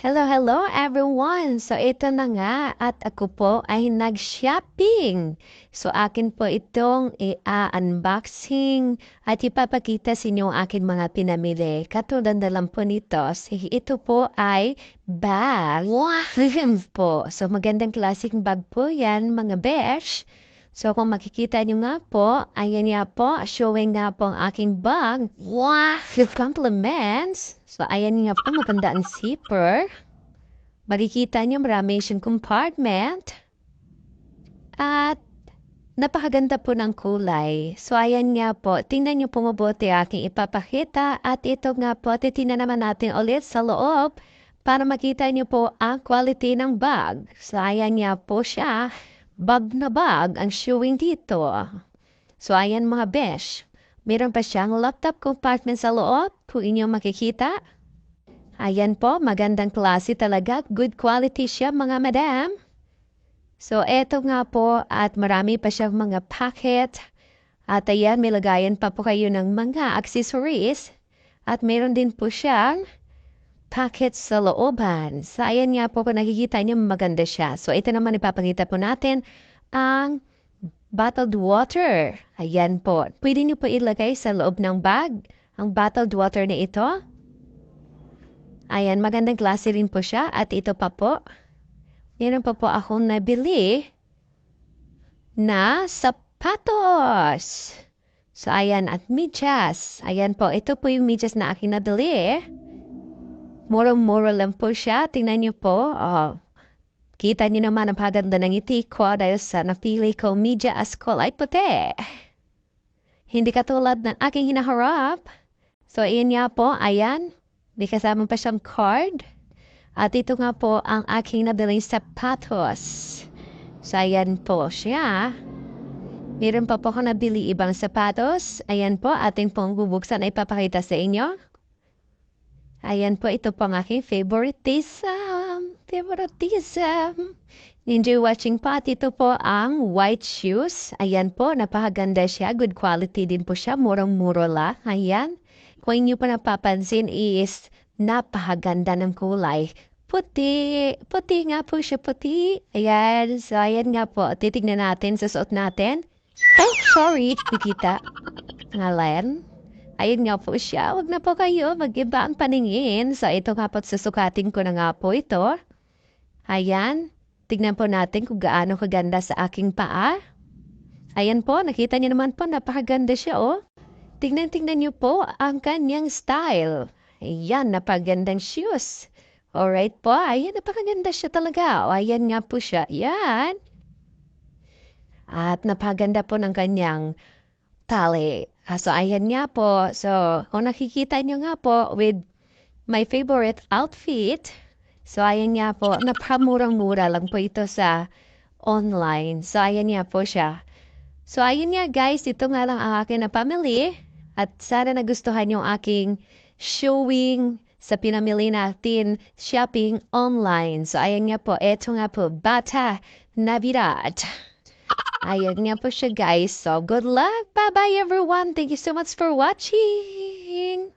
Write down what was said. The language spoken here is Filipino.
Hello, hello everyone! So ito na nga at ako po ay nag-shopping. So akin po itong i-unboxing at ipapakita sa inyo ang aking mga pinamili. Katulad na lang po nito, ito po ay bag. Wow! po. So magandang klaseng bag po yan mga besh. So kung makikita nyo nga po, ayan nga po, showing nga po ang aking bag. Wow! Compliments! So ayan nga po, maganda ang zipper. Makikita nyo marami siyang compartment. At napakaganda po ng kulay. So ayan nga po, tingnan nyo po mabuti aking ipapakita. At ito nga po, titingnan naman natin ulit sa loob para makita nyo po ang quality ng bag. So ayan nga po siya. Bag na bag ang showing dito. So ayan mga besh. Meron pa siyang laptop compartment sa loob kung inyong makikita. Ayan po, magandang klase talaga. Good quality siya mga madam. So eto nga po at marami pa siyang mga packet. At ayan, may lagayan pa po kayo ng mga accessories. At meron din po siyang packet sa looban. So ayan nga po kung nakikita niyo maganda siya. So ito naman ipapakita po natin ang bottled water. Ayan po. Pwede niyo po ilagay sa loob ng bag ang bottled water na ito. Ayan, magandang klase rin po siya. At ito pa po. Meron pa po akong nabili na sapatos. So ayan, at medyas. Ayan po, ito po yung medyas na aking nabili. Murang-mura lang po siya. Tingnan niyo po. Oh. Kita niyo naman ang paganda ng ngiti ko dahil sa napili ko medyas kulay puti. Hindi katulad ng aking hinaharap. So, iyan nga po. Ayan. May kasama pa siyang card. At ito nga po ang aking nabiling sapatos. So, ayan po siya. Meron pa po ako nabili ibang sapatos. Ayan po. Ating pong bubuksan na ipapakita sa inyo. Ayan po, ito po ang aking favoritism. Enjoy watching po. At ito po ang white shoes. Ayan po, napakaganda siya. Good quality din po siya. Murang-mura lang. Ayan. Kung inyo po napapansin is napakaganda ng kulay. Puti. Puti nga po siya, puti. Ayan. So, ayan nga po. Titignan natin. Susuot natin. Ay, sorry. Kikita. Ngalen. Ayun nga po siya. Huwag na po kayo mag-iba ang paningin. So, ito nga po susukatin ko na nga po ito. Ayan. Tignan po natin kung gaano kaganda sa aking paa. Ayan po. Nakita niyo naman po. Napakaganda siya, oh. Tignan niyo po ang kanyang style. Ayan. Napakagandang shoes. Alright po. Ayan. Napakaganda siya talaga. O, ayan nga po siya. Ayan. At napakaganda po ng kanyang tali. So, ayan nga po. So, kung nakikita nyo nga po with my favorite outfit, so, ayan nga po, napakamurang-mura lang po ito sa online. So, ayan nga po siya. So, ayan nga guys, ito nga lang ang akin na pamili. At sana nagustuhan yung aking showing sa pinamili natin shopping online. So, ayan nga po, ito nga po, Bata Navidad. Ayan nga po siya guys. So, good luck. Bye-bye everyone. Thank you so much for watching.